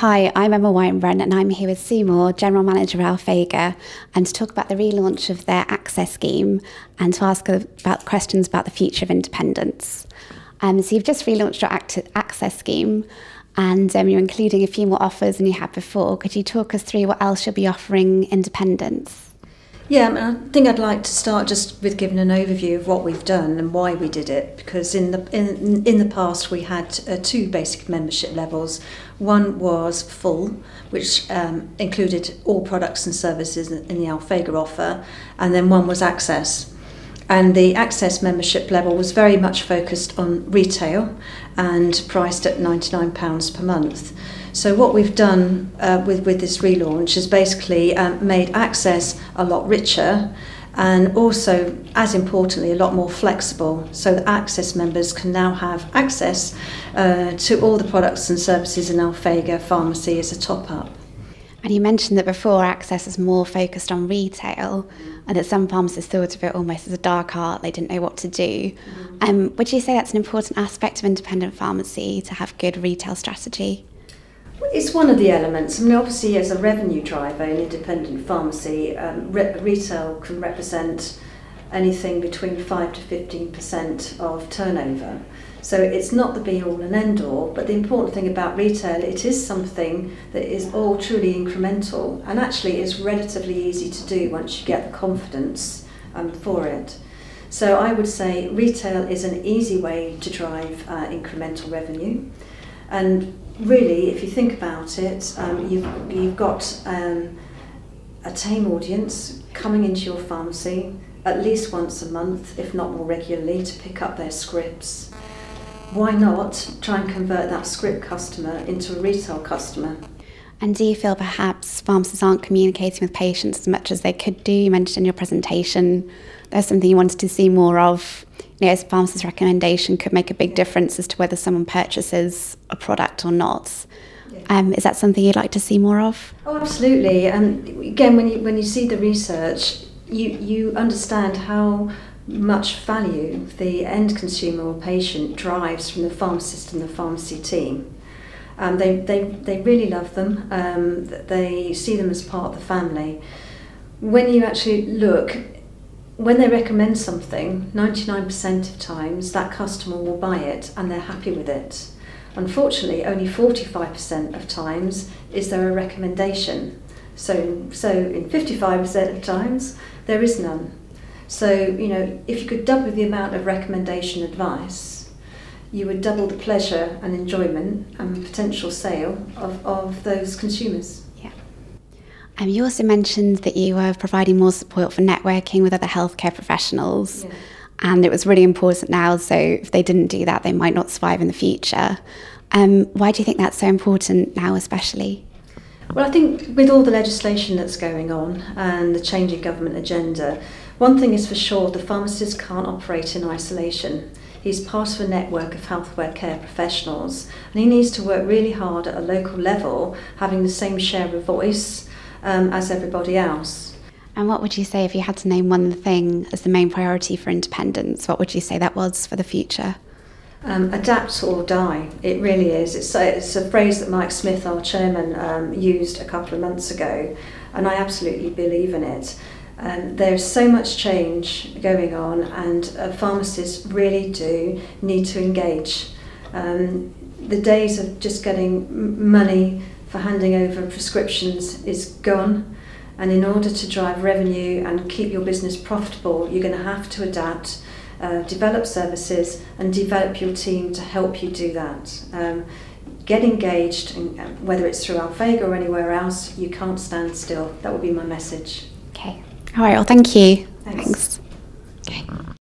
Hi, I'm Emma Weinbren and I'm here with Seymour, General Manager of Alphega, and to talk about the relaunch of their access scheme and to ask about questions about the future of independence. So you've just relaunched your access scheme and you're including a few more offers than you had before. Could you talk us through what else you'll be offering independents? Yeah, I think I'd like to start just with giving an overview of what we've done and why we did it, because in the past we had two basic membership levels. One was full, which included all products and services in the Alphega offer, and then one was access. And the access membership level was very much focused on retail and priced at £99 per month. So what we've done with this relaunch is basically made access a lot richer and also, as importantly, a lot more flexible, so that access members can now have access to all the products and services in Alphega Pharmacy as a top-up. And you mentioned that before access was more focused on retail and that some pharmacists thought of it almost as a dark art, they didn't know what to do. Would you say that's an important aspect of independent pharmacy, to have good retail strategy? It's one of the elements. I mean, obviously, as a revenue driver in independent pharmacy, retail can represent anything between 5 to 15% of turnover. So it's not the be-all and end-all, but the important thing about retail, it is something that is all truly incremental, and actually is relatively easy to do once you get the confidence for it. So I would say retail is an easy way to drive incremental revenue. And really, if you think about it, you've got a tame audience coming into your pharmacy at least once a month, if not more regularly, to pick up their scripts. Why not try and convert that script customer into a retail customer? And do you feel perhaps pharmacists aren't communicating with patients as much as they could do? You mentioned in your presentation there's something you wanted to see more of. You know, as a pharmacist's recommendation could make a big difference as to whether someone purchases a product or not. Is that something you'd like to see more of? Oh, absolutely. And again, when you see the research, you understand how much value the end consumer or patient drives from the pharmacist and the pharmacy team. They really love them. They see them as part of the family. When you actually look, when they recommend something, 99% of times that customer will buy it and they're happy with it. Unfortunately, only 45% of times is there a recommendation. So in 55% of times, there is none. So, you know, if you could double the amount of recommendation advice, you would double the pleasure and enjoyment and potential sale of those consumers. Yeah. You also mentioned that you were providing more support for networking with other healthcare professionals. Yeah. And it was really important now, so if they didn't do that, they might not survive in the future. Why do you think that's so important now especially? Well, I think with all the legislation that's going on and the changing government agenda, one thing is for sure, the pharmacist can't operate in isolation. He's part of a network of healthcare professionals, and he needs to work really hard at a local level, having the same share of voice as everybody else. And what would you say, if you had to name one thing as the main priority for independence, what would you say that was for the future? Adapt or die. It really is. It's a phrase that Mike Smith, our chairman, used a couple of months ago, and I absolutely believe in it. There's so much change going on, and pharmacists really do need to engage. The days of just getting money for handing over prescriptions is gone. And in order to drive revenue and keep your business profitable, you're going to have to adapt, develop services and develop your team to help you do that. Get engaged, and whether it's through Alphega or anywhere else, you can't stand still. That would be my message. Okay. All right, well, thank you. Thanks. Thanks.